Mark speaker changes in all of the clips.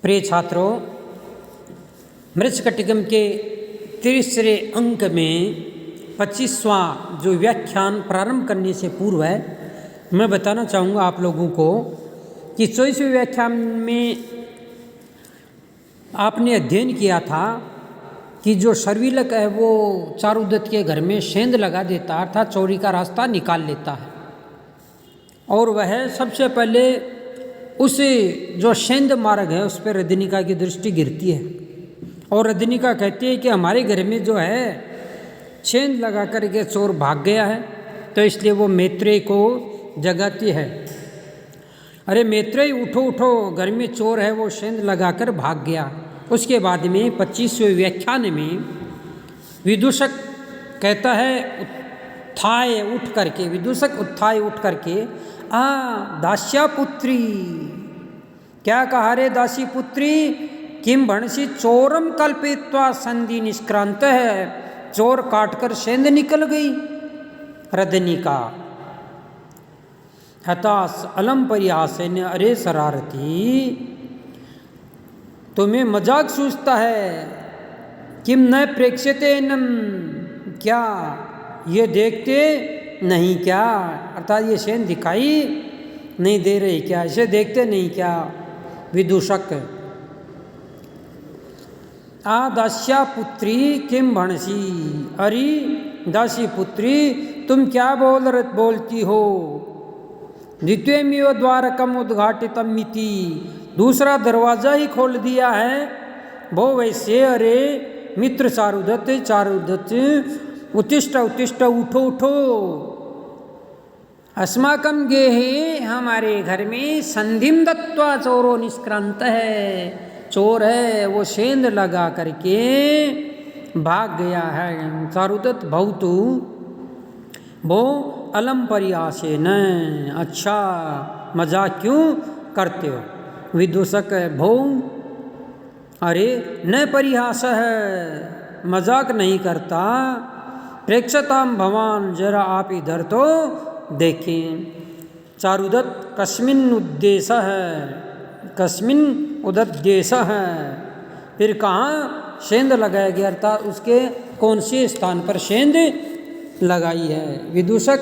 Speaker 1: प्रिय छात्रों, मृच्छकटिकम के तीसरे अंक में 25वां जो व्याख्यान प्रारंभ करने से पूर्व है, मैं बताना चाहूँगा आप लोगों को कि 24वें व्याख्यान में आपने अध्ययन किया था कि जो शर्विलक है वो चारुदत्त के घर में सेंध लगा देता है, अर्थात चोरी का रास्ता निकाल लेता है। और वह सबसे पहले उस जो सेंध मार्ग है उस पर रजनिका की दृष्टि गिरती है और रजनिका कहती है कि हमारे घर में जो है सेंध लगा करके चोर भाग गया है, तो इसलिए वो मैत्रेय को जगाती है, अरे मैत्रेय उठो उठो, घर में चोर है, वो सेंध लगाकर भाग गया। उसके बाद में 25वें व्याख्यान में विदूषक कहता है उत्थाय उठ करके, विदूषक उत्थाय उठ करके दास्या पुत्री, क्या कहा रे दासी पुत्री, किम भणसी चोरम कल्पित्वा संधि निष्क्रांत है, चोर काटकर सेंध निकल गई। रजनिका हताश अलम परिहासेन, अरे शरारती तुम्हें मजाक सूझता है, किम न प्रेक्षते नम, क्या ये देखते नहीं क्या, अर्थात ये सेंध दिखाई नहीं दे रही क्या, इसे देखते नहीं क्या। विदूषक दास्या पुत्री किम भणसी, अरे दासी पुत्री तुम क्या बोलती हो। द्वितीयमेव द्वारकम उद्घाटितम मिति, दूसरा दरवाजा ही खोल दिया है वो वैसे, अरे मित्र चारुदत्त, चारुदत्त उत्तिष्ठ उत्तिष्ठ, उठो उठो, अस्माकं गेहे, हमारे घर में संधिम दत्वा चोरो निष्क्रांत है, चोर है वो सेंध लगा करके भाग गया है। चारुदत्त भवतु, वो अलम परिहासे न, अच्छा मजाक क्यों करते हो। विदूषक भो, अरे न परिहास है, मजाक नहीं करता, प्रेक्षताम भवान, जरा आप इधर तो देखें। चारुदत्त कस्मिन उद्देश्य है, कस्मिन उद्देश्य है, फिर कहाँ सेंध लगाया गया, अर्थात उसके कौन से स्थान पर सेंध लगाई है। विदूषक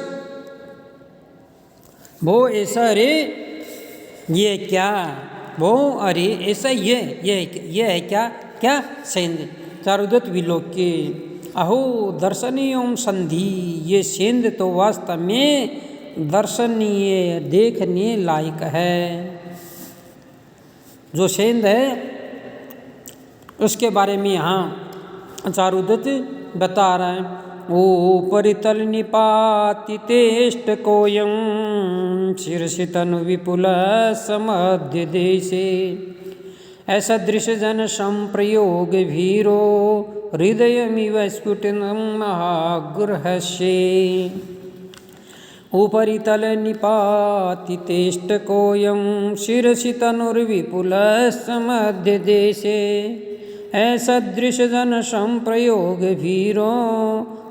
Speaker 1: वो ऐसा, अरे ये क्या, वो अरे ऐसा ये है क्या, क्या सेंध। चारुदत्त विलोक्य, अहो दर्शनीय संधि, ये सेंध तो वास्तव में दर्शनीय, देखने लायक है। जो सेंध है उसके बारे में यहाँ चारुदत्त बता रहा है। ओ परितल निपातितेष्ट कोयं शीर्षि तनु विपुल समध्य देशे, ऐसा दृश्य जन संप्रयोग भीरो हृदयमिव स्फुटनं महागृहस्ये। उपरितल निपातितेष्ट कोयं शीर्षि तनुर्विपुल समध्य देशे, ऐसा दृश्य जन संप्रयोग भीरो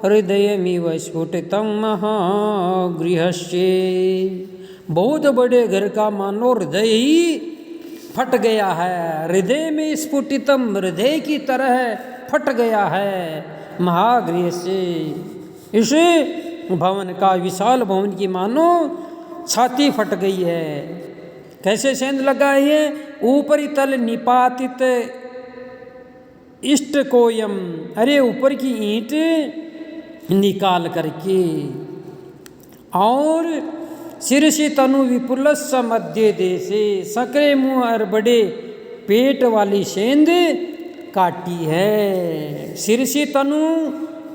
Speaker 1: हृदयमिव स्फुटितं महागृहस्ये। बहुत बड़े घर का मानो हृदय ही फट गया है, हृदय में स्फुटितम, हृदय की तरह फट गया है, महागृह से, इस भवन का, विशाल भवन की मानो छाती फट गई है। कैसे सेंध लगा है, ऊपरी तल निपातित इष्ट कोयम, अरे ऊपर की ईंट निकाल करके, और शीर्षि तनु विपुलस मध्य देशे, सकरे मुँह और बड़े पेट वाली सेंध काटी है। शीर्षि तनु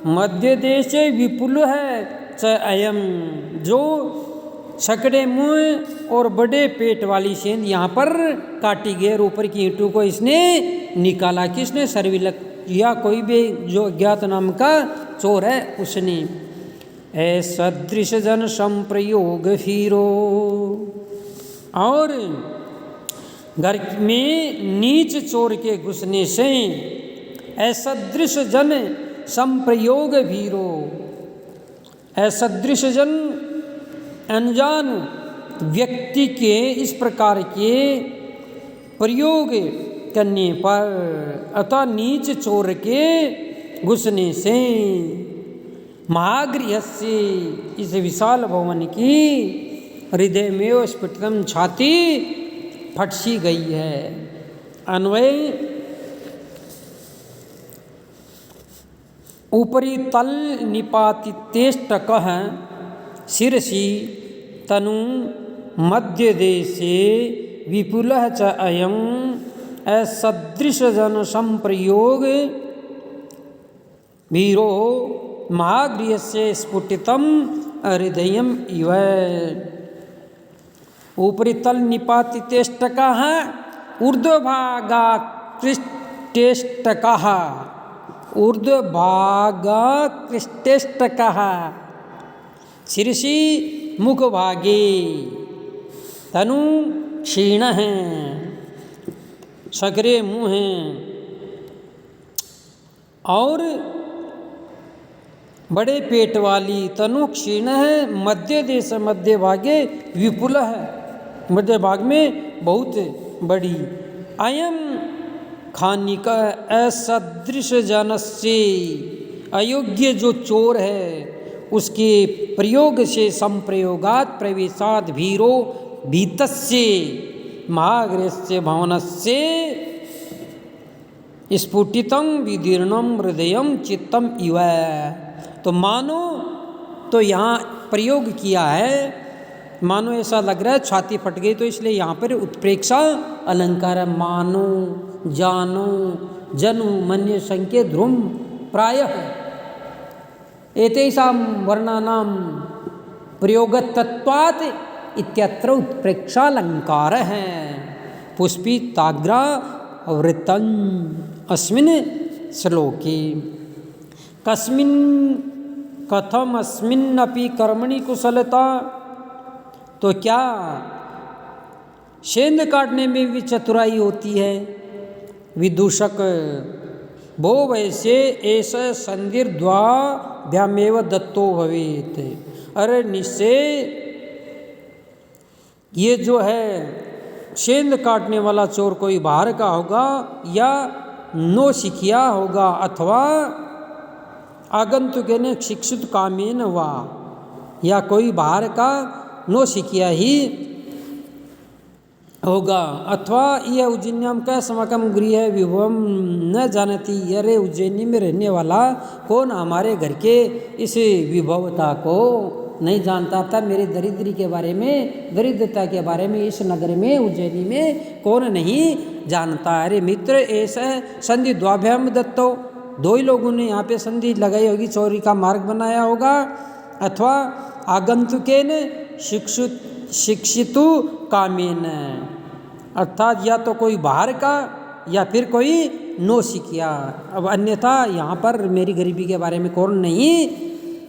Speaker 1: मध्य देशे विपुल है च अयम, जो सकड़े मुँह और बड़े पेट वाली सेंध यहाँ पर काटी गई, और ऊपर की ईंटों को इसने निकाला। किसने, शर्विलक या कोई भी जो अज्ञात नाम का चोर है उसने। ऐसा दृश्य जन संप्रयोग फिरो, और घर में नीच चोर के घुसने से ऐसा दृश्य जन संप्रयोग भीरो, ऐसा दृश्य जन अनजान व्यक्ति के इस प्रकार के प्रयोग करने पर अतः नीच चोर के घुसने से महागृह से इस विशाल भवन की हृदय में स्फुटतम छाती फट सी गई है। अन्वय ऊपरी तल निपातितेष्टकः शिरसि तनु मध्य देशे विपुलः च अयं असदृश जन संप्रयोग वीरो महागृहस्य स्फुटितं हृदयम् इव। ऊपरी तल निपातितेष्टकः ऊर्ध्वभागाकृष्टेष्टकः ऊर्ध्वभागाकृष्टेष्टकः शिरसि मुखभागे तनु क्षीण है सकरे मुँह हैं और बड़े पेट वाली तनु क्षीण है मध्य देश मध्य भागे विपुल है मध्य भाग में बहुत बड़ी अयम खानिका असदृश जनस्य अयोग्य जो चोर है उसके प्रयोग से संप्रयोगात प्रवेशाद भीरो भीतस्य महागृहस्य भवनस्य स्फुटितं विदीर्णं हृदयं चित्तम इव। तो मानो तो यहाँ प्रयोग किया है, मानो ऐसा लग रहा है छाती फट गई, तो इसलिए यहाँ पर उत्प्रेक्षा अलंकार है। मानो जानो जनु मन्य संख्य ध्रुम प्रायः एतेषां वर्णानां प्रयोगतत्वात् इत्यत्र उत्प्रेक्षालंकार है। पुष्पिताग्रा वृत्तं अस्मिन् श्लोके कस्मिन् कथम अस्मिन्नपि कर्मणि कुशलता। तो क्या सेंध काटने में भी चतुराई होती है? विदूषक भो वैसे ऐसा संधिर्द्वाभ्यामेव दत्तो भवेत। अरे निश्चय ये जो है सेंध काटने वाला चोर कोई बाहर का होगा या नौसिखिया होगा अथवा आगंतुक ने शिक्षित कामेन वा, या कोई बाहर का नौसिखिया ही होगा। अथवा यह उज्जैन्याम का समाकम गृह विभवम न जानती। अरे उज्जैनी में रहने वाला कौन हमारे घर के इस विभवता को नहीं जानता था, मेरे दरिद्री के बारे में, दरिद्रता के बारे में इस नगर में उज्जैनी में कौन नहीं जानता। अरे मित्र ऐसा संधि द्वाभ्याम दत्तो, दो ही लोगों ने यहाँ पे संधि लगाई होगी, चोरी का मार्ग बनाया होगा। अथवा आगंतुकेन शिक्षितु कामेन, अर्थात या तो कोई बाहर का या फिर कोई नौसिखिया। अब अन्यथा यहाँ पर मेरी गरीबी के बारे में कौन नहीं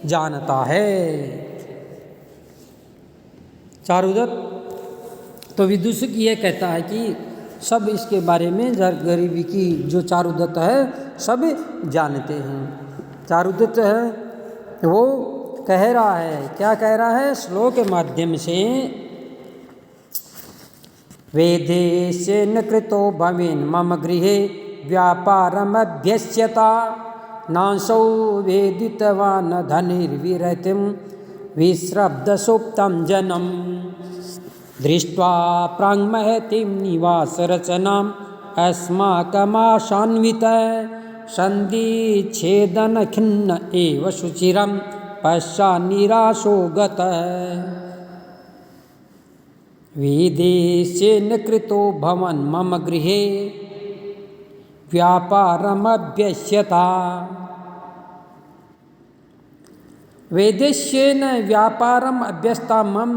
Speaker 1: जानता है। चारुदत्त तो विदूषक यह कहता है कि सब इसके बारे में गरीबी की जो चारुदत्त है सब जानते हैं। चारुदत्त है वो कह रहा है, क्या कह रहा है श्लोक के माध्यम से, वेदेशेन कृतो भवेन् मम गृहे व्यापारमभ्यस्यता नासौ वेदितवान् धनिर्विरतिं विश्रब्धसुप्तं जनम् दृष्ट्वा प्राङ्महतीं निवासरचनाम् अस्माकमाशान्वित सन्धिच्छेदनखिन्न एव शुचिरं पश्चान्निराशो गतः। वेदेशेन कृतो भवन् मम गृहे व्यापारमभ्यस्यता। वेदेशेन व्यापारम अभ्यस्ता मम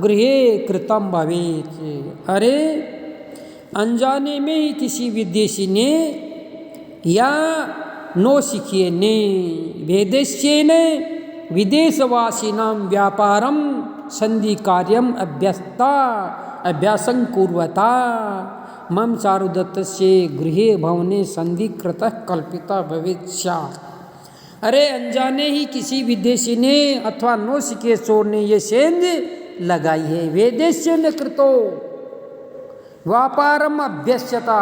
Speaker 1: गृहे कृतम भवेत्। अरे अनजाने में ही किसी विदेशी ने या नौसिखिए ने वेदेशेन विदेशवासिनां व्यापारम संधि कार्यम अभ्यासं कुर्वता मम चारुदत्तस्य गृहे भवने संधि कृतः कल्पिता भवेत् स्यात्। अरे अनजाने ही किसी विदेशी ने अथवा नौसिखिए चोर ने ये सेंध लगाई है। वेदेश्य न कृतो व्यापारम अभ्यस्यता,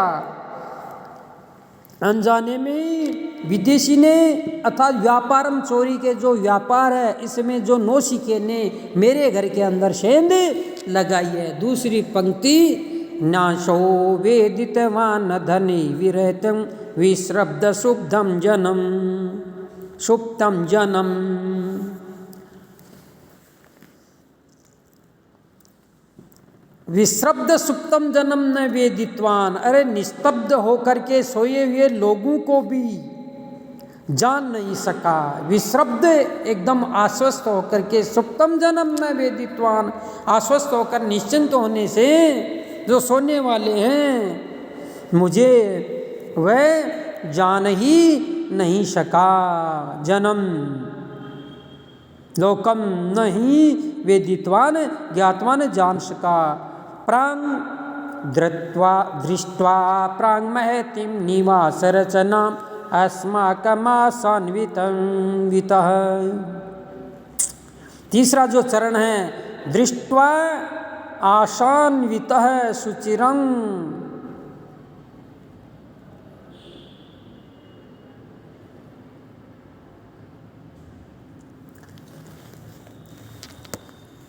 Speaker 1: अनजाने में विदेशी ने अर्थात व्यापारम चोरी के जो व्यापार है इसमें जो नौसिके ने मेरे घर के अंदर सेंध लगाई है। दूसरी पंक्ति नाशो वेदितवान धनी विरहतम विश्रब्द शुभ्धम जनम सुप्तम जनम। विश्रब्द सुप्तम जन्म न वेदित्वान, अरे निस्तब्ध होकर के सोए हुए लोगों को भी जान नहीं सका। विश्रब्द एकदम आश्वस्त होकर के, सुप्तम जन्म न वेदित्वान, आश्वस्त होकर निश्चिंत होने से जो सोने वाले हैं मुझे वह जान ही नहीं सका। जन्म लोकम नहीं वेदित्वान, ज्ञातवान जान सका। प्रांग दृष्ट्वा प्रांग महतिम निवास रचना अस्माकमासान्वितं वितः। तीसरा जो चरण है दृष्ट्वा आशान्वितः सुचिरं,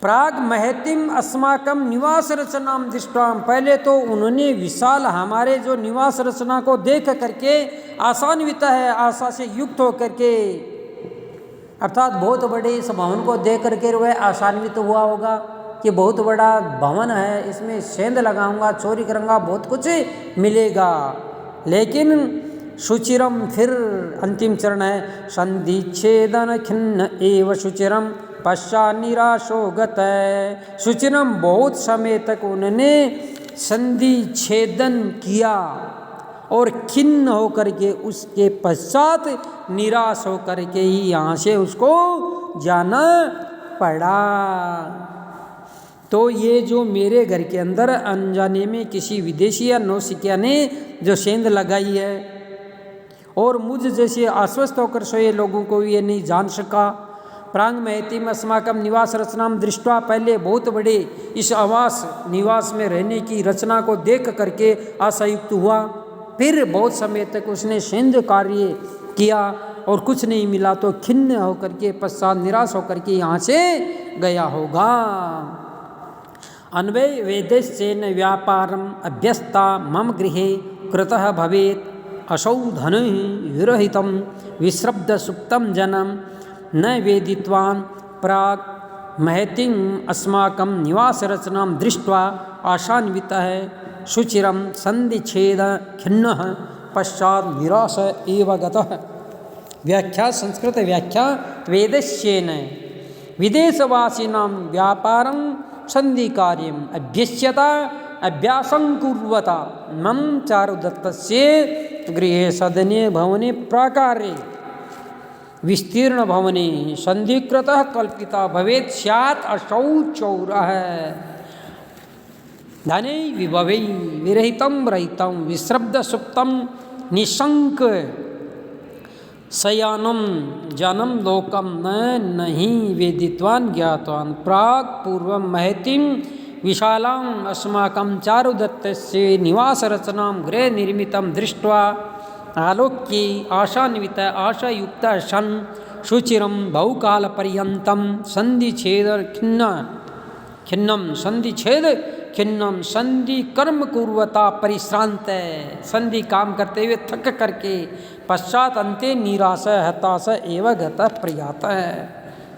Speaker 1: प्राग महतिम अस्माकम निवास रचनाम दृष्टाम, पहले तो उन्होंने विशाल हमारे जो निवास रचना को देख करके आशान्वित है, आशा से युक्त होकर के, अर्थात बहुत बड़े इस भवन को देख करके वह आशान्वित हुआ होगा कि बहुत बड़ा भवन है, इसमें सेंध लगाऊंगा, चोरी करूंगा, बहुत कुछ मिलेगा। लेकिन शुचिरम, फिर अंतिम चरण है संधिच्छेदन खिन्न एव शुचिरम पश्चात निराशो गतः। शुचिरम, बहुत समय तक उन्होंने संधि छेदन किया और खिन्न होकर के उसके पश्चात निराश होकर के ही यहाँ से उसको जाना पड़ा। तो ये जो मेरे घर के अंदर अनजाने में किसी विदेशी या नौसिखिया ने जो सेंध लगाई है और मुझ जैसे आश्वस्त होकर सोए लोगों को ये नहीं जान सका। प्रांग महतिम अस्माकम निवास रचनाम दृष्टवा, पहले बहुत बड़े इस आवास निवास में रहने की रचना को देख करके आशायुक्त हुआ, फिर बहुत समय तक उसने सेंध कार्य किया और कुछ नहीं मिला तो खिन्न होकर के पश्चात निराश होकर के यहाँ से गया होगा। अन्वय वेदस्येन व्यापारम अभ्यस्ता मम गृहे कृतः भवेत् असौ धन विरहितं विश्रब्द सुप्तं जनं न वेदित्वान् प्राक् महतिम अस्माकं निवास रचनां दृष्ट्वा आशान्वितः शुचिरं संधिच्छेद खिन्नः पश्चात् निराश एव गतः। व्याख्या, संस्कृत व्याख्या वेदस्येन विदेशवासिनां व्यापारं संधि कार्यम अभ्यस्यता अभ्यासं कुर्वता मम चारुदत्तस्य गृहे सदने भवने प्राकारे विस्तीर्ण भवने संधिकृतः कल्पिता भवेत् स्यात् असौ चौरः धने विभवै विरहितं रहितं विश्रब्द सुप्तं निशंक शयानं जनम लोकम न नहीं वेदित्वान् ज्ञातवान् प्राक् पूर्वं महतिं विशालां अस्माकं चारुदत्तस्य निवास रचनां गृह निर्मितं दृष्ट्वा आलोक्य आशान्वित आशायुक्त सन शुचिरं बहुकाल पर्यन्तं संधिछेद खिन्नं संधिछेद खिन्नं संधि कर्म कुर्वता परिश्रांत, संधि काम करते हुए थक करके पश्चात अंते निराश हताश एवं गतः प्रयात,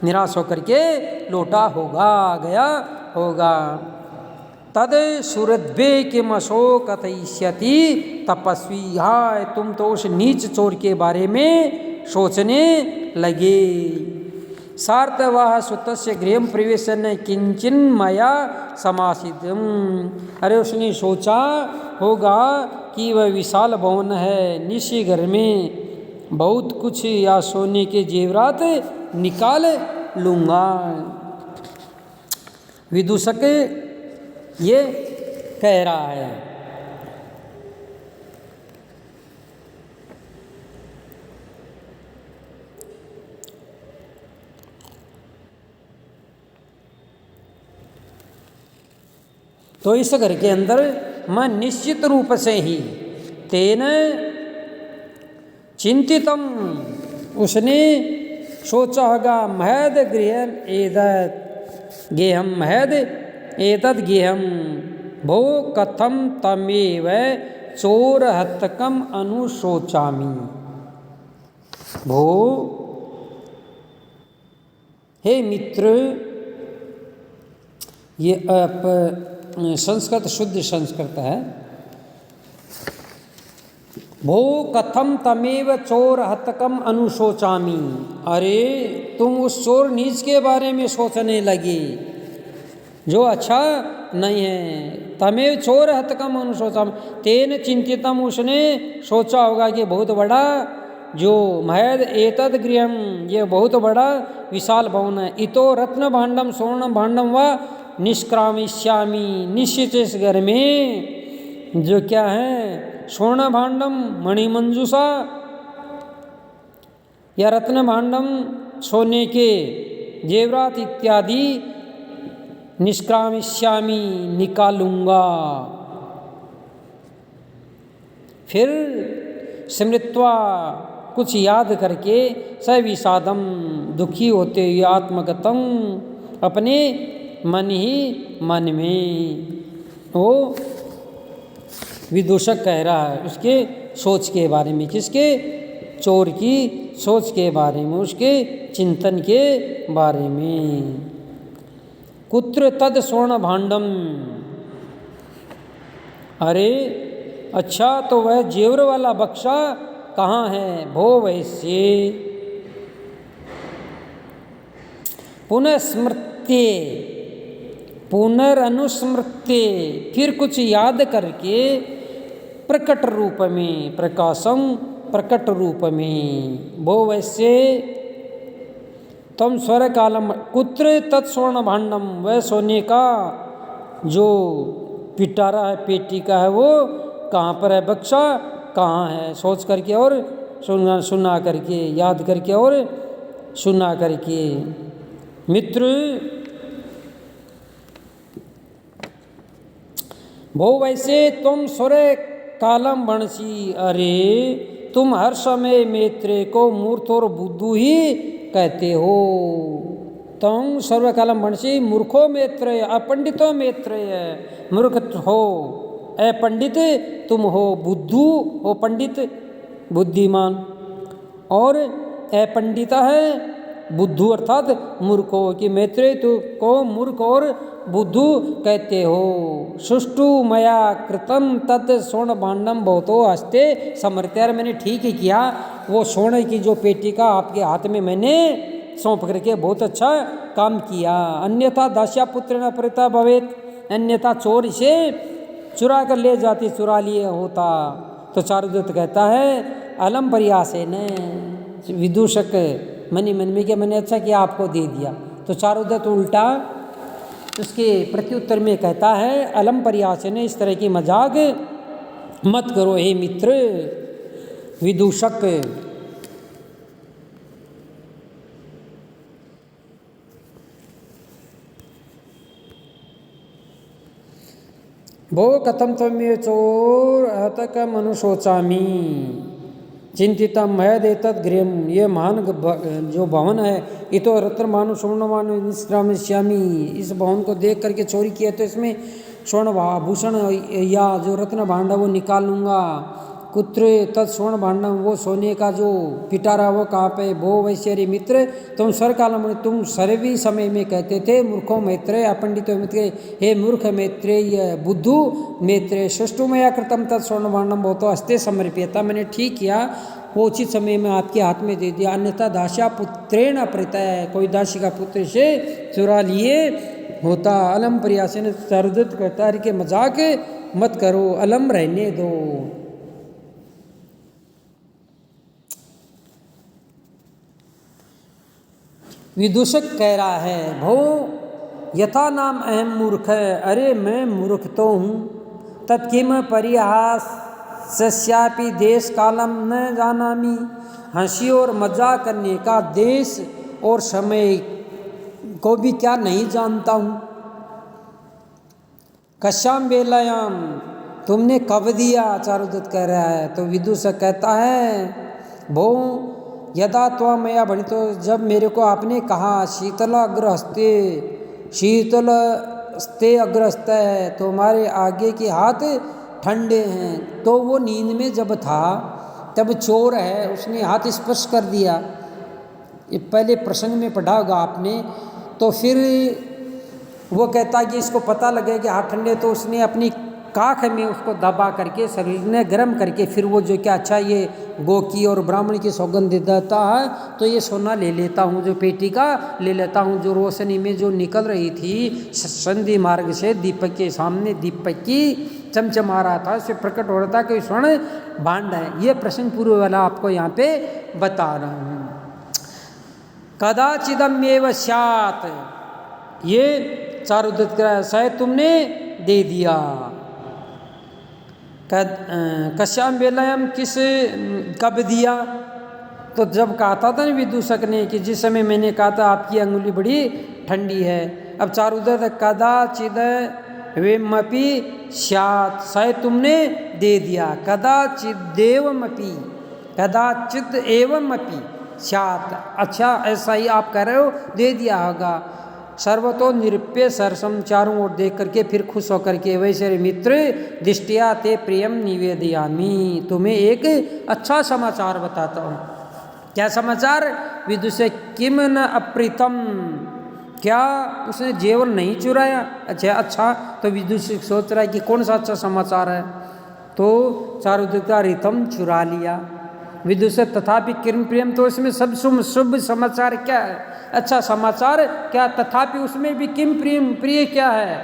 Speaker 1: निराश होकर के लौटा होगा, गया होगा। तद सुरद्वे किम अशोक कथयिष्यति तपस्वी, हाय तुम तो उस नीच चोर के बारे में सोचने लगे। सार्थवाह सुतस्य गृहं प्रवेशन किंचिन मया समासितम, अरे उसने सोचा होगा कि वह विशाल भवन है, निश्चय घर में बहुत कुछ या सोने के जेवरात निकाल लूँगा। विदूषक ये कह रहा है। तो इस घर के अंदर मैं निश्चित रूप से ही तेन चिंतितम, उसने सोचा होगा, महद गृहम एतत् गेहम, महद एतत् गेहम भो कथम तमेव चोरहतकम अनुशोचामि। भो, हे मित्र, ये संस्कृत शुद्ध संस्कृत है। भो कथम तमेव चोर हतकम अनुशोचामी, अरे तुम उस चोर नीच के बारे में सोचने लगे जो अच्छा नहीं है। तमेव चोर हतकम अनुशोचामी, तेन चिंतितम, उसने सोचा होगा कि बहुत बड़ा जो महद एतद गृहम, ये बहुत बड़ा विशाल भवन है। इतो रत्न भांडम स्वर्ण भांडम व निष्क्रामिष्यामी, निश्चित इस घर में जो क्या है, स्वर्ण भांडम मणिमंजूषा या रत्न भांडम सोने के जेवरात इत्यादि निष्क्रामिष्यामी, निकालूंगा। फिर स्मृत्वा, कुछ याद करके, स विषादम, दुखी होते हुए, आत्मगतम, अपने मन ही मन में, वो विदूषक कह रहा है उसके सोच के बारे में। किसके? चोर की सोच के बारे में, उसके चिंतन के बारे में। कुत्र तद स्वर्ण भांडम, अरे अच्छा, तो वह जेवर वाला बक्सा कहाँ है? भो वैसे पुनः स्मृत्ये, पुनरनुस्मृत्ये, फिर कुछ याद करके, प्रकट रूप में, प्रकाशम, प्रकट रूप में। भो वैसे तम स्वर कालम, कुत्र तत्स्वर्ण भांडम, वह सोने का जो पिटारा है, पेटी का है, वो कहाँ पर है? बक्सा कहाँ है? सोच करके और सुना करके, याद करके और सुना करके। मित्र, भो वैसे तुम स्वर कालम भणसी, अरे तुम हर समय मैत्रेय को मूर्ख और बुद्धू ही कहते हो। तुम सर्वकालम भणसी, मूर्खो मैत्रेय, अपंडितो मैत्रेय, मूर्ख हो, अपंडित तुम हो, बुद्धू हो, पंडित बुद्धिमान, और अपंडिता है बुद्धू अर्थात मूर्ख हो, कि मैत्रेय तो को मूर्ख और बुद्धू कहते हो। सुष्टु मया कृतम तत् स्वर्ण भांडम भवतो हस्ते समर्त्य, मैंने ठीक ही किया, वो स्वर्ण की जो पेटी का आपके हाथ में मैंने सौंप करके बहुत अच्छा काम किया। अन्यथा दास्या पुत्र न परिता भवेत, अन्यथा चोर इसे चुरा कर ले जाती, चुरा लिए होता। तो चारुदत्त कहता है अलम प्रयासे न, विदूषक मन ही मन में क्या, मैंने अच्छा किया आपको दे दिया। तो चारुदत्त उल्टा उसके प्रत्युत्तर में कहता है अलम प्रयासे न, इस तरह की मजाक मत करो हे मित्र विदूषक। भो कथम त्वमेव चोर हतक मनुशोचामी चिंतितम महद एतत् गृहम, ये महान जो भवन है, इतो रत्न मानु स्वर्ण मानु निष्क्रामिष्यामि, इस भवन को देख करके चोरी किया तो इसमें स्वर्ण आभूषण या जो रत्न भांडा वो निकाल लूँगा। कुत्र तत् स्वर्ण भांडम, वो सोने का जो पिटारा वो कहाँ पे? भो वैश्यरी मित्र तुम स्वर कालम, तुम सर्वी समय में कहते थे मूर्खों मैत्रेय, अपंडितो मैत्रेय, हे मूर्ख मैत्रेय, बुद्धू मैत्रेय, सुष्टुमया कृतम तत् स्वर्ण भांडम भवतो हस्ते समर्प्यता, मैंने ठीक किया, वो उचित समय में आपके हाथ में दे दिया। अन्यथा दास्या पुत्रेण अपहृतः, कोई दासी का पुत्र से चुरा लिए होता। अलम प्रयास ने चारुदत्त कहता है कि मजाक मत करो, अलम रहने दो। विदूषक कह रहा है भो यथा नाम अहम मूर्ख है, अरे मैं मूर्ख तो हूँ, तत्किम परिहास्यापि देश कालम न जानामि, हंसी और मजाक करने का देश और समय को भी क्या नहीं जानता हूँ। कश्याम बेलायाम, तुमने कब दिया? चारुदत्त कह रहा है। तो विदूषक कहता है भो यदा त्वमया भणितो, जब मेरे को आपने कहा शीतल अग्रहस्ते, शीतल स्ते अग्रहस्त है, तुम्हारे आगे के हाथ ठंडे हैं। तो वो नींद में जब था तब चोर है उसने हाथ स्पर्श कर दिया, ये पहले प्रसंग में पढ़ा होगा आपने। तो फिर वो कहता है कि इसको पता लगे कि हाथ ठंडे, तो उसने अपनी काख में उसको दबा करके शरीर ने गर्म करके फिर वो जो क्या अच्छा ये गो की और ब्राह्मण की सौगंध देता है, तो ये सोना ले लेता हूँ, जो पेटी का ले लेता हूँ, जो रोशनी में जो निकल रही थी संधि मार्ग से दीपक के सामने, दीपक की चमचमा रहा था, इससे प्रकट हो रहा था कि स्वर्ण भांड है। ये प्रसंग पूर्व वाला आपको यहाँ पे बता रहा हूँ। कदाचिदमेव स्यात्, ये चारुदत्त का शायद तुमने दे दिया। कश्याम वेलायाम, किस कब दिया? तो जब कहा था ना विदूषक ने कि जिस समय मैंने कहा था आपकी अंगुली बड़ी ठंडी है। अब चारुदत्त कदाचिद वेमपि स्यात्, शायद तुमने दे दिया। कदाचिदेवमपि, कदाचित एवमपि स्यात्, अच्छा ऐसा ही आप कह रहे हो, दे दिया होगा। सर्वतो निरूप्य सरसम, चारों ओर देख करके फिर खुश होकर के, वैसे मित्र दृष्टिया ते प्रियम निवेदयामी, तुम्हें एक अच्छा समाचार बताता हूँ। क्या समाचार? विदुष किम न अप्रीतम, क्या उसने जेवर नहीं चुराया? अच्छा, तो विदुष सोच रहा है कि कौन सा अच्छा समाचार है। तो चारुदत्त का रितम चुरा लिया। विदुष तथापि किम प्रियम, तो इसमें सब शुभ समाचार क्या है, अच्छा समाचार क्या, तथापि उसमें भी किम प्रियम, प्रिय क्या है?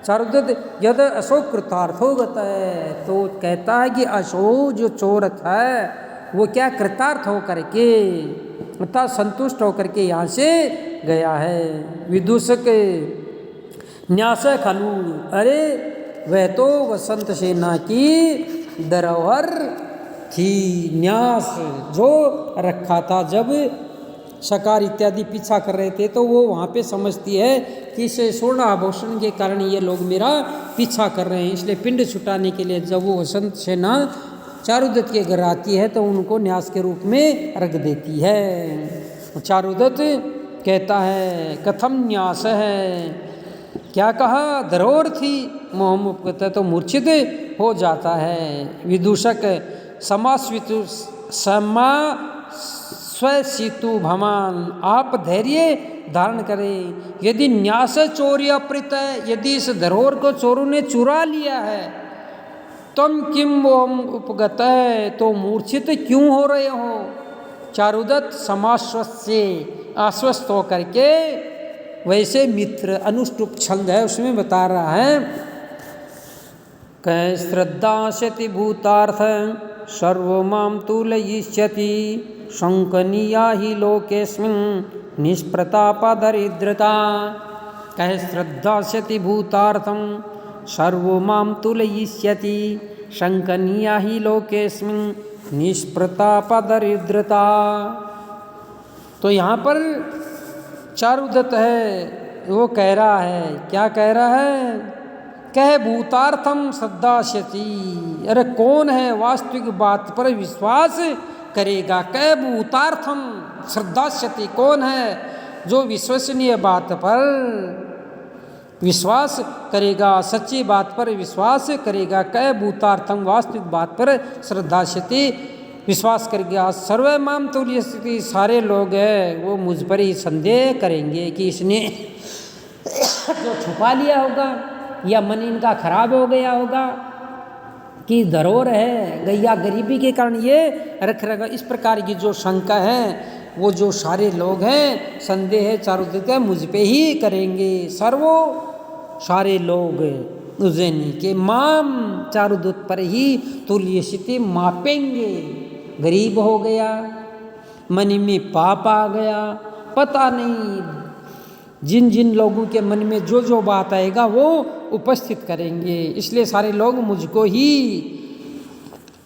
Speaker 1: चारुदत्त यद अशोक कृतार्थो गता है, तो कहता है कि अशोक जो चोर है वो क्या कृतार्थ होकर के, अर्थात संतुष्ट होकर के यहाँ से गया है। विदूषक न्यास खलू, अरे वह तो वसंत सेना की धरोहर थी। न्यास जो रखा था, जब शकार इत्यादि पीछा कर रहे थे तो वो वहाँ पे समझती है कि इसे स्वर्ण आभूषण के कारण ये लोग मेरा पीछा कर रहे हैं, इसलिए पिंड छुटाने के लिए जब वो वसंत सेना चारुदत्त के घर आती है तो उनको न्यास के रूप में रख देती है। चारुदत्त कहता है कथम न्यास है, क्या कहा? धरोहर थी। मोहमुख कहता है तो मूर्छित हो जाता है। विदूषक समास्वितु समा स्वसितु भमान, आप धैर्य धारण करें। यदि न्यास चोरी अप्रित है, यदि इस धरोहर को चोरों ने चुरा लिया है, तम किम ओम उपगत है, तो मूर्छित क्यों हो रहे हो? चारुदत्त समाश्वस्त से आश्वस्त होकर के, वैसे मित्र अनुष्टुप छंद है उसमें बता रहा है, कै श्रद्धास्यति भूतार्थ सर्वमां तुलयिष्यति, शंकनीया हि लोकेस्मिन् निष्प्रतापा दरिद्रता। कै श्रद्धास्यति भूतार्थं सर्वमां तुलयिष्यति, शंकनीया हि लोकेस्मिन् निष्प्रतापा दरिद्रता। तो यहाँ पर चारुदत्त है वो कह रहा है, क्या कह रहा है? कह भूतार्थम श्रद्धास्यति, अरे कौन है वास्तविक बात पर विश्वास करेगा? कह भूतार्थम श्रद्धास्यति, कौन है जो विश्वसनीय बात पर विश्वास करेगा, सच्ची बात पर विश्वास करेगा? कह भूतार्थम, वास्तविक बात पर श्रद्धास्यति, विश्वास करेगा। सर्वे माम तुल्यस्ति, सारे लोग हैं वो मुझ पर ही संदेह करेंगे कि इसने जो छुपा लिया होगा या मन इनका खराब हो गया होगा कि धरोहर है गैया गरीबी के कारण ये रख रखा। इस प्रकार की जो शंका है वो जो सारे लोग हैं संदेह है चारुदत्त मुझ पे ही करेंगे। सर्वो सारे लोग उज्जैनी के माम चारुदत्त पर ही तुल्यस्ति मापेंगे। गरीब हो गया, मन में पाप आ गया, पता नहीं जिन जिन लोगों के मन में जो जो बात आएगा वो उपस्थित करेंगे, इसलिए सारे लोग मुझको ही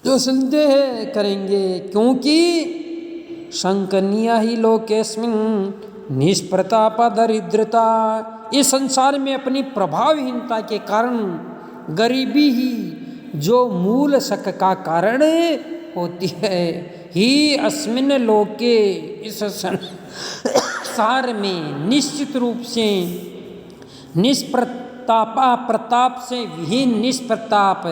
Speaker 1: जो संदेह करेंगे, क्योंकि शंकनीया ही लोकेस्मिन् निष्प्रतापा दरिद्रता, इस संसार में अपनी प्रभावहीनता के कारण गरीबी ही जो मूल शक का कारण होती है। ही अस्मिन लोके, इस संसार में निश्चित रूप से निष्प्रतापा, प्रताप से विहीन निष्प्रताप,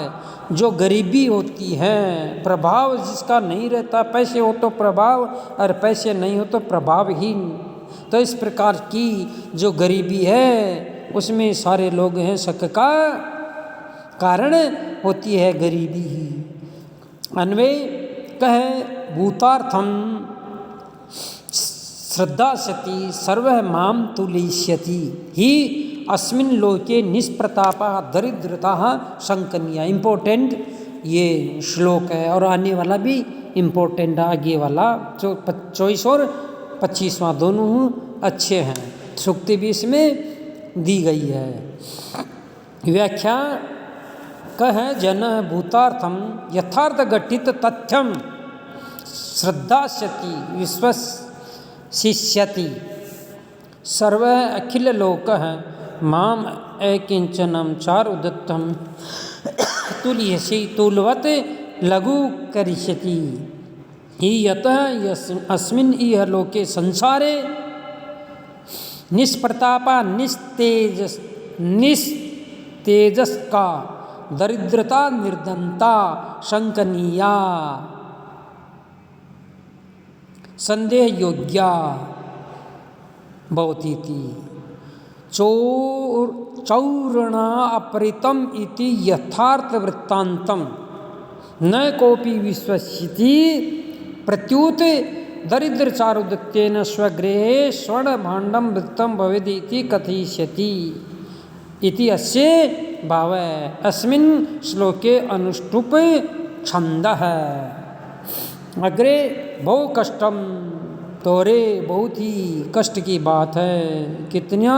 Speaker 1: जो गरीबी होती है, प्रभाव जिसका नहीं रहता, पैसे हो तो प्रभाव और पैसे नहीं हो तो प्रभावहीन, तो इस प्रकार की जो गरीबी है उसमें सारे लोग हैं, शक का कारण होती है गरीबी ही। अन्वय कह भूतार्थम श्रद्धा सती सर्व माम तुलिष्यति ही अस्मिन लोके निष्प्रतापा दरिद्रता शंकनीय। इम्पोर्टेंट ये श्लोक है और आने वाला भी इम्पोर्टेंट, आगे वाला 24 और 25वां दोनों अच्छे हैं। सूक्ति भी इसमें दी गई है। व्याख्या कह जन भूतार्थम यथार्थ घटित तथ्यम श्रद्धास्यति विश्वसिष्यति सर्व अखिल लोक माम एकिंचनम चार उदत्तम तुल्यसी तुलवत लघु करिष्यति ही यतः अस्मिन् इह लोके संसारे निष्प्रतापा निस्तेजस का दरिद्रता निर्धनता शंकनीया संदेह योग्या भवती थी। चौरणा अपरितम इति यथार्थ वृत्तांतम न कोपि विश्वसिति प्रत्युत दरिद्र चारुदत्तेन स्वगृहे स्वर्ण भाण्डं वृत्तं भवेदिति कथयिष्यति इति अस्य भावः। अस्मिन् श्लोके अनुष्टुप छन्दः अग्रे बहु कष्टम, तोरे बहुत ही कष्ट की बात है। कितना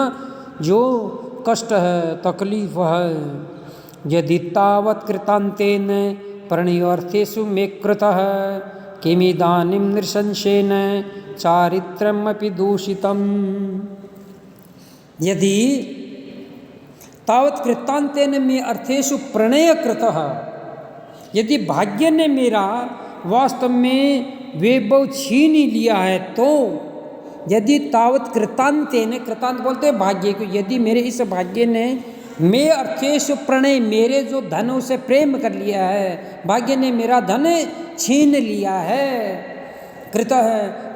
Speaker 1: जो कष्ट है, तकलीफ है। यदि तावत् कृतान्तेन प्रणयोर्थेषु मे कृतः किमिदानीं नृशंसेन चारित्रमपि दूषितम्। यदि तावत् कृतान्तेन मे अर्थेषु प्रणय कृतः, यदि भाग्य ने मेरा वास्तव में वैभव छीन ही लिया है, तो यदि तावत कृतांतेन, कृतांत बोलते हैं भाग्य को, यदि मेरे इस भाग्य ने मैं अर्थेषु प्रणय, मेरे जो धन उसे प्रेम कर लिया है, भाग्य ने मेरा धन छीन लिया है, कृतः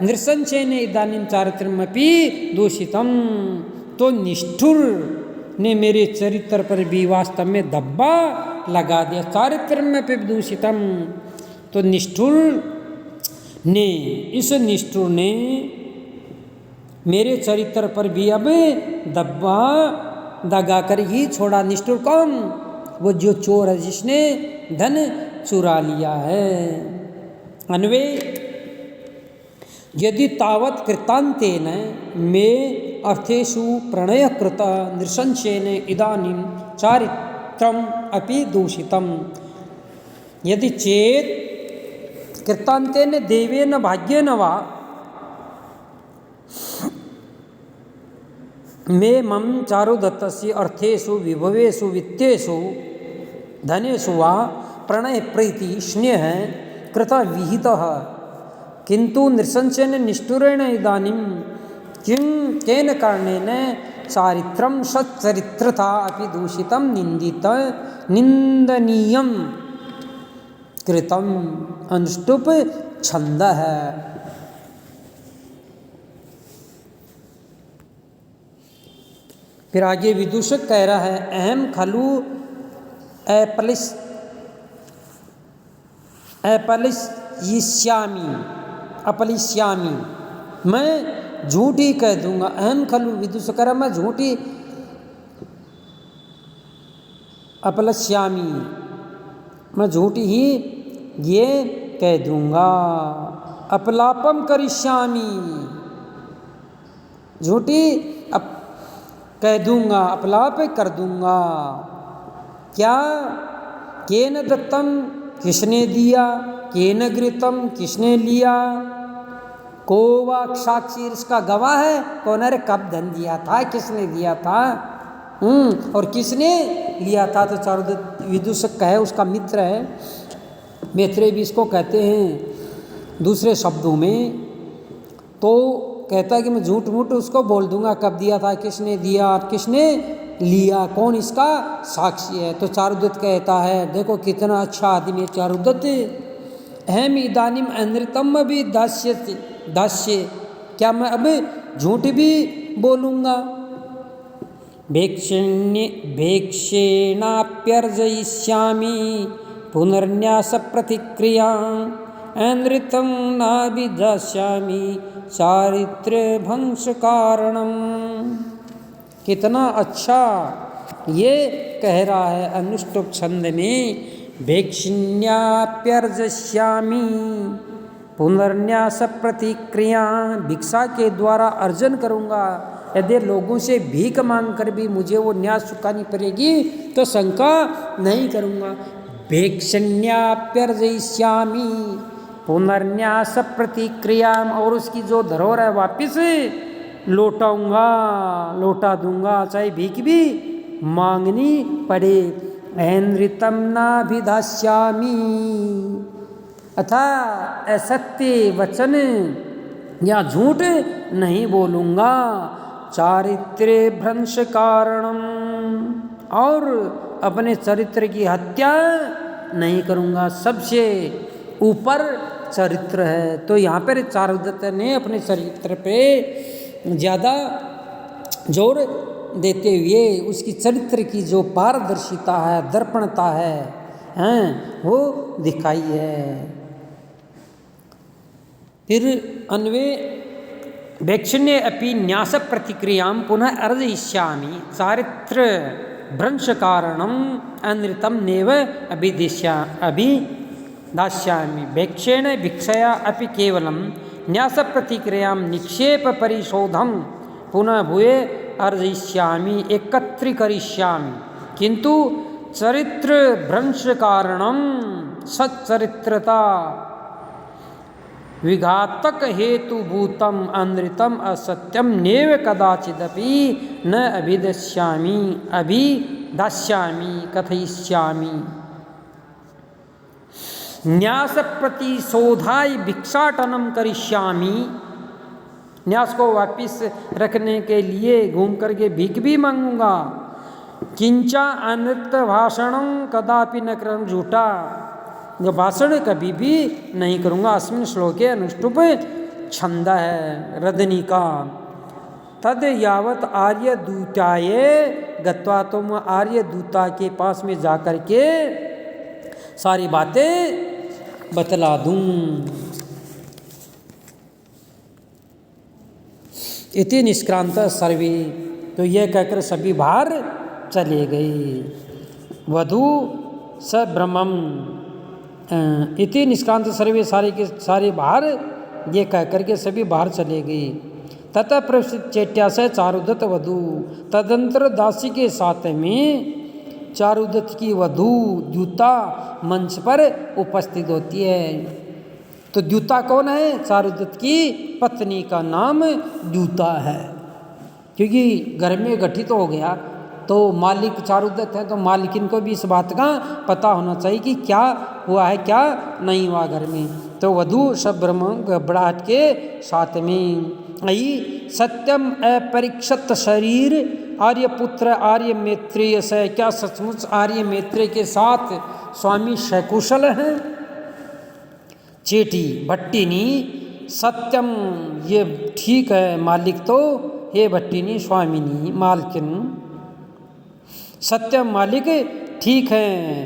Speaker 1: नृशंसेन इदानीं चारित्रमपि दूषितम, तो निष्ठुर ने मेरे चरित्र पर भी वास्तव में धब्बा लगा दिया। चारित्रमपि दूषितम, तो निष्ठुर ने, इस निष्ठुर ने मेरे चरित्र पर भी अब धब्बा दगा कर ही छोड़ा। निष्ठुर कौन? वो जो चोर है, जिसने धन चुरा लिया है। अन्वय यदि तावत् कृतांतेन मे अर्थेषु प्रणय कृत नृशंसेन इदानीं चारित्रम अपि दूषितम। यदि चेत कृतांतेन देवेन भाग्येन वा मे मम चारुदत्तस्य अर्थेषु विभवेषु वित्तेषु धनेषु वा प्रणय प्रीति स्नेह कृता विहितः, किंतु नृशंसेन निष्ठुरेण इदानीं किं केन कारणेन चारित्रं सच्चरित्रता अपि दूषितं निंदनीयं कृतम। अनुष्टुप छंद है। फिर आगे विदूषक कह रहा है, अहम खलु अपलिश्यामी, मैं झूठी कह दूंगा। अहम खलु विदूषक, मैं झूठी अपलिश्यामी, मैं झूठी ही ये कह दूंगा। अपलापम करिष्यामी, झूठी कह दूंगा, अपलाप कर दूंगा। क्या? केन दत्तम, किसने दिया, केन गृतम, किसने लिया, को वा साक्षी, इसका गवाह है कौन? अरे कब धन दिया था, किसने दिया था, और किसने लिया था? तो चारुदत्त विदूषक का है, उसका मित्र है, मैत्रेय भी इसको कहते हैं। दूसरे शब्दों में तो कहता है कि मैं झूठ मूठ उसको बोल दूंगा, कब दिया था, किसने दिया, किसने लिया, कौन इसका साक्षी है। तो चारुदत्त कहता है देखो कितना अच्छा आदमी है चारुदत्त। अहम इदानीम अनृतम भी दास्य, क्या मैं अब झूठ भी बोलूँगा। भेक्षेणाप्यर्जयिष्यामि पुनर्न्यास प्रतिक्रिया अनृतं नाभिदास्यामि चारित्र्य भंश कारणम। कितना अच्छा ये कह रहा है अनुष्टुप छंद में, भेक्षिण्याप्यर्जयिष्यामि पुनर्न्यास प्रतिक्रिया, भिक्षा के द्वारा अर्जन करूँगा, यदि लोगों से भीख मांग कर भी मुझे वो न्यास चुकानी पड़ेगी तो शंका नहीं करूँगा। भेक्षण्याप्यर्जयिष्यामि पुनर्न्यास प्रतिक्रिया, और उसकी जो धरोहर है वापिस लौटा दूंगा, चाहे भीख भी मांगनी पड़े। अनृतं नाभिदास्यामि, अथा असत्य वचन या झूठ नहीं बोलूँगा। चारित्र्य भ्रंश कारणम, और अपने चरित्र की हत्या नहीं करूँगा। सबसे ऊपर चरित्र है, तो यहाँ पर चारुदत्त ने अपने चरित्र पे ज़्यादा जोर देते हुए उसकी चरित्र की जो पारदर्शिता है, दर्पणता है, वो दिखाई है। फिर अन्वे भेक्षण्ये अपि न्यास प्रतिक्रियां पुनः अर्जयिष्यामि चारित्र भ्रंश कारणम अनृतं नैव अभिदास्यामि। भेक्षेण भिक्षया अपि केवलं न्यास प्रतिक्रियां निक्षेप परिशोधम पुनः भूये अर्जयिष्यामि एकत्रीकरिष्यामि, किंतु चरित्र भ्रंश कारणम सच्चरित्रता विघातक हेतुभूतम अनृतम असत्यम नैव कदाचिदपि न अभिदास्यामि कथयिष्यामि। न्यास प्रतिशोधाय भिक्षाटनम करिष्यामि, न्यास को वापिस रखने के लिए घूम करके भीख भी मांगूंगा। किंचा अनृत भाषणं कदापि न करं, झूठा जो भाषण कभी भी नहीं करूँगा। अस्मिन् श्लोके अनुष्टुप छंद है रदनी का। तद यावत आर्य दूताये गत्वा, तो मैं आर्य दूता के पास में जाकर के सारी बातें बतला दूं। इति निष्क्रांत सर्वे, तो यह कहकर सभी बाहर चले गए। वधु सब्रह्मम इति निष्क्रांत सर्वे, सारे के सारे बाहर ये कह करके सभी बाहर चले गए। ततः प्रसिद्ध चेट्या से चारुदत्त वधु, तदंतर दासी के साथ में चारुदत्त की वधु द्यूता मंच पर उपस्थित होती है। तो द्यूता कौन है? चारुदत्त की पत्नी का नाम द्यूता है, क्योंकि घर में गठित हो गया तो मालिक चारुदत्त है, तो मालिकिन को भी इस बात का पता होना चाहिए कि क्या हुआ है क्या नहीं हुआ घर में। तो वधु सब्रह्म घबराहट के साथ में आई। सत्यम अपरीक्षित शरीर आर्यपुत्र आर्य मैत्रेय से, क्या सचमुच आर्य मैत्रेय के साथ स्वामी सकुशल हैं? चेटी भट्टिनी सत्यम, ये ठीक है मालिक, तो हे भट्टिनी स्वामिनी मालकिन, सत्यम मालिक ठीक है,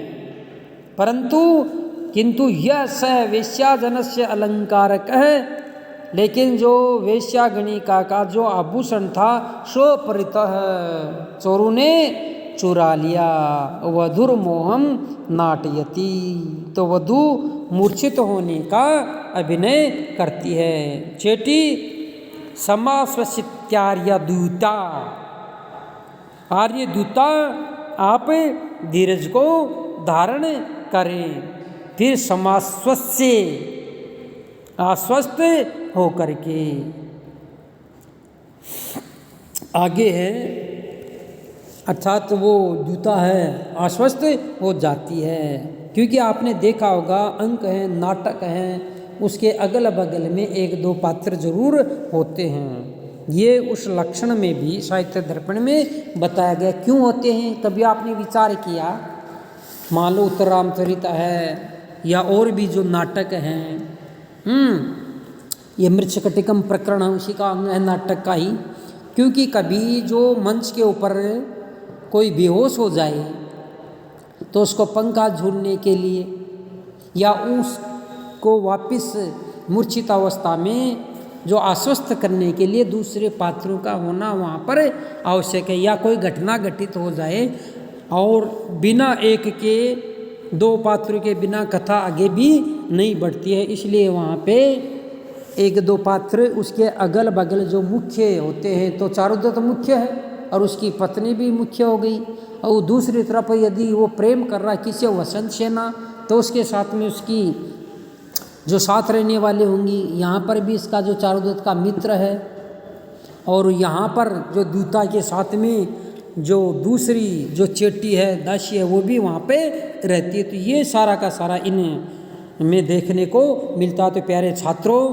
Speaker 1: परंतु किंतु यह स वेश्याजनस्य अलंकारक है, लेकिन जो वेश्यागणिका का जो आभूषण था सो परितः चोरों ने चुरा लिया। वधुर मोहम नाटयति, तो वधु मूर्छित होने का अभिनय करती है। चेटी समास्वसित्यार्य दूता, आर्य दूता आप धीरज को धारण करें, फिर समास्वस्य आश्वस्त हो करके आगे है, अर्थात वो दूता है आश्वस्त हो जाती है। क्योंकि आपने देखा होगा अंक हैं, नाटक हैं, उसके अगल बगल में एक दो पात्र जरूर होते हैं। ये उस लक्षण में भी साहित्य दर्पण में बताया गया। क्यों होते हैं? कभी आपने विचार किया? मान लो उत्तर रामचरित है या और भी जो नाटक हैं, ये मृच्छकटिकम प्रकरण उसी का अंग है नाटक का ही। क्योंकि कभी जो मंच के ऊपर कोई बेहोश हो जाए तो उसको पंखा झूलने के लिए या उसको वापस मूर्छित अवस्था में जो आश्वस्त करने के लिए दूसरे पात्रों का होना वहाँ पर आवश्यक है। या कोई घटना घटित हो जाए और बिना एक के दो पात्रों के बिना कथा आगे भी नहीं बढ़ती है, इसलिए वहाँ पे एक दो पात्र उसके अगल बगल जो मुख्य होते हैं, तो चारुदत्त मुख्य है और उसकी पत्नी भी मुख्य हो गई। और दूसरी तरफ यदि वो प्रेम कर रहा है किसी वसंत सेना, तो उसके साथ में उसकी जो साथ रहने वाले होंगी। यहाँ पर भी इसका जो चारुदत्त का मित्र है और यहाँ पर जो दूता के साथ में जो दूसरी जो चेटी है दासी है वो भी वहाँ पे रहती है। तो ये सारा का सारा इन में देखने को मिलता। तो प्यारे छात्रों,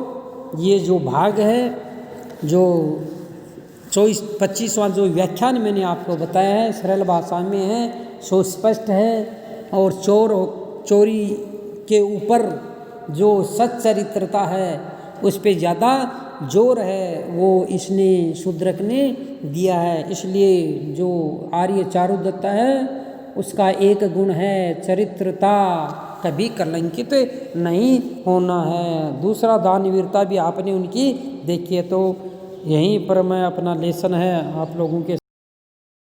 Speaker 1: ये जो भाग है जो 24-25वां जो व्याख्यान मैंने आपको बताया है सरल भाषा में है, सो स्पष्ट है। और चोरी के ऊपर जो सच्चरित्रता है उस पे ज़्यादा जोर है, वो इसने शूद्रक ने दिया है। इसलिए जो आर्य चारुदत्त है उसका एक गुण है चरित्रता, कभी कलंकित नहीं होना है। दूसरा दानवीरता भी आपने उनकी देखी है। तो यहीं पर मैं अपना लेसन है आप लोगों के